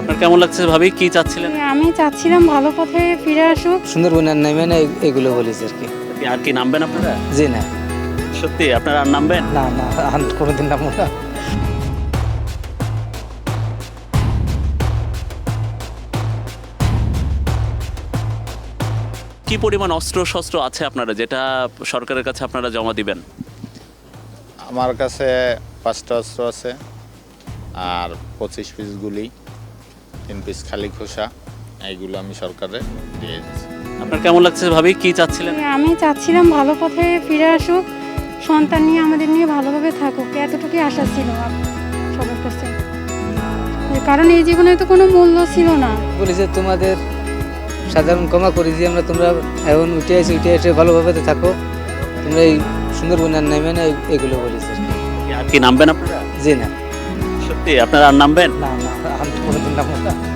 আপনার কেমন লাগছে ভাবি, কি চাচ্ছিলেন? আমি চাচ্ছিলাম ভালো পথে ফিরে আসুক। সুন্দরবনের নেমে না এগুলো বলেছে আর কি। আর কি নামবেন আপনারা? জি না, সত্যি আপনারা আর নামবেন? না না, আর কোনোদিন নামবো না। কি পরিমাণ অস্ত্র শস্ত্র আছে আপনারা, যেটা সরকারের কাছে আপনারা জমা দিবেন? আমার কাছে 5টা অস্ত্র আছে, আর 25 পিস গুলি, 3 পিস খালি খোসা, এইগুলো আমি সরকারে দিয়ে দিচ্ছি। আপনার কেমন লাগছে ভাবি, কি চাচ্ছিলেন? আমি চাচ্ছিলাম ভালো পথে ফিরে আসুক, সন্তান নিয়ে আমাদের নিয়ে ভালোভাবে থাকুক, এতটুকুই আশা ছিল সবার কাছে। কারণ এই জীবনে তো কোনো মূল্য ছিল না। বলেছে তোমাদের সাধারণ ক্ষমা করি যে আমরা, তোমরা এখন উঠে এসে ভালোভাবে থাকো, তোমরা এই সুন্দরবনের নেমে না এগুলো বলেছে আর কি। আর কি নামবেন আপনারা? জি না, সত্যি আপনারা আর নামবেন? না না, আর কোনোদিন নামবো না।